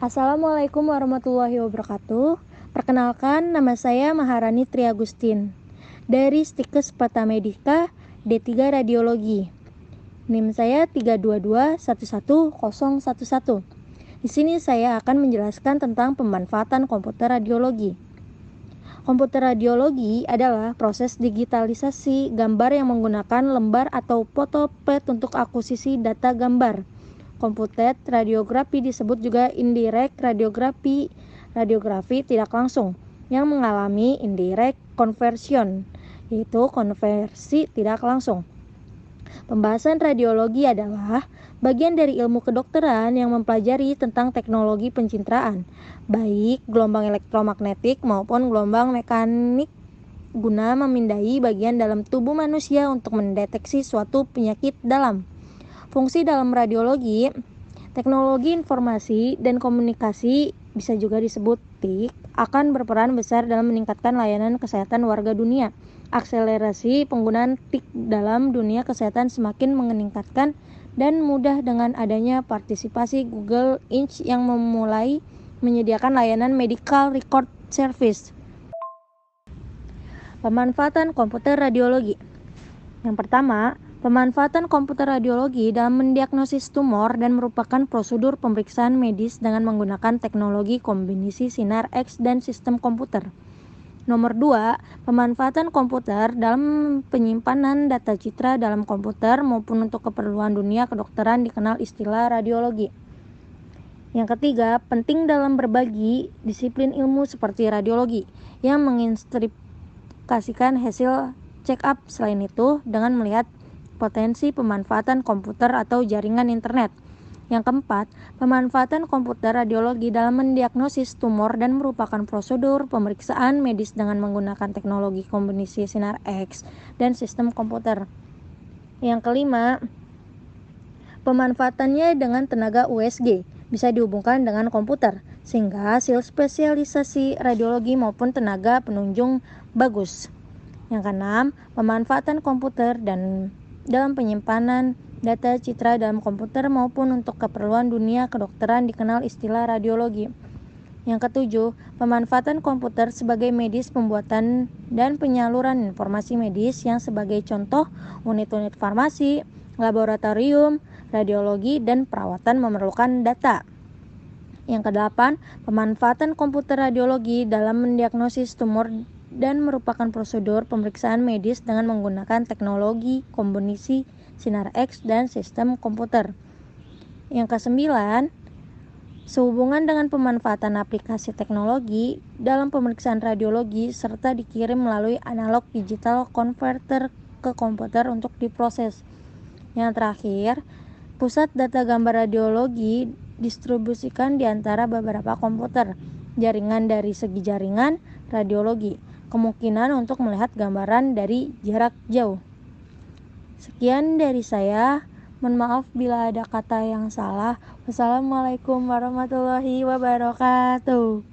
Assalamualaikum warahmatullahi wabarakatuh. Perkenalkan, nama saya Maharani Triagustin dari Stikes Patamedika D3 Radiologi. NIM saya 322-11011. Di sini saya akan menjelaskan tentang pemanfaatan komputer radiologi. Komputer radiologi adalah proses digitalisasi gambar yang menggunakan lembar atau fotoplate untuk akuisisi data gambar. Computed radiografi disebut juga indirect radiografi, radiografi tidak langsung, yang mengalami indirect conversion, yaitu konversi tidak langsung. Pembahasan radiologi adalah bagian dari ilmu kedokteran yang mempelajari tentang teknologi pencitraan, baik gelombang elektromagnetik maupun gelombang mekanik, guna memindai bagian dalam tubuh manusia untuk mendeteksi suatu penyakit dalam. Fungsi dalam radiologi, teknologi informasi dan komunikasi, bisa juga disebut TIK, akan berperan besar dalam meningkatkan layanan kesehatan warga dunia. Akselerasi penggunaan TIK dalam dunia kesehatan semakin meningkatkan dan mudah dengan adanya partisipasi Google Inc. yang memulai menyediakan layanan medical record service. Pemanfaatan komputer radiologi. Yang pertama, pemanfaatan komputer radiologi dalam mendiagnosis tumor dan merupakan prosedur pemeriksaan medis dengan menggunakan teknologi kombinasi sinar X dan sistem komputer. Nomor 2, pemanfaatan komputer dalam penyimpanan data citra dalam komputer maupun untuk keperluan dunia kedokteran dikenal istilah radiologi. Yang ketiga, penting dalam berbagi disiplin ilmu seperti radiologi yang menginstruksikan hasil check-up. Selain itu, dengan melihat potensi pemanfaatan komputer atau jaringan internet. Yang keempat, pemanfaatan komputer radiologi dalam mendiagnosis tumor dan merupakan prosedur pemeriksaan medis dengan menggunakan teknologi kombinasi sinar X dan sistem komputer. Yang kelima, pemanfaatannya dengan tenaga USG bisa dihubungkan dengan komputer, sehingga hasil spesialisasi radiologi maupun tenaga penunjang bagus. Yang keenam, pemanfaatan komputer dan dalam penyimpanan data citra dalam komputer maupun untuk keperluan dunia kedokteran dikenal istilah radiologi. Yang ketujuh, pemanfaatan komputer sebagai medis pembuatan dan penyaluran informasi medis yang sebagai contoh unit-unit farmasi, laboratorium, radiologi, dan perawatan memerlukan data. Yang kedelapan, pemanfaatan komputer radiologi dalam mendiagnosis tumor dan merupakan prosedur pemeriksaan medis dengan menggunakan teknologi kombinasi sinar X dan sistem komputer. Yang kesembilan, sehubungan dengan pemanfaatan aplikasi teknologi dalam pemeriksaan radiologi serta dikirim melalui analog digital converter ke komputer untuk diproses. Yang terakhir, pusat data gambar radiologi distribusikan di antara beberapa komputer jaringan dari segi jaringan radiologi, kemungkinan untuk melihat gambaran dari jarak jauh. Sekian dari saya. Mohon maaf bila ada kata yang salah. Wassalamualaikum warahmatullahi wabarakatuh.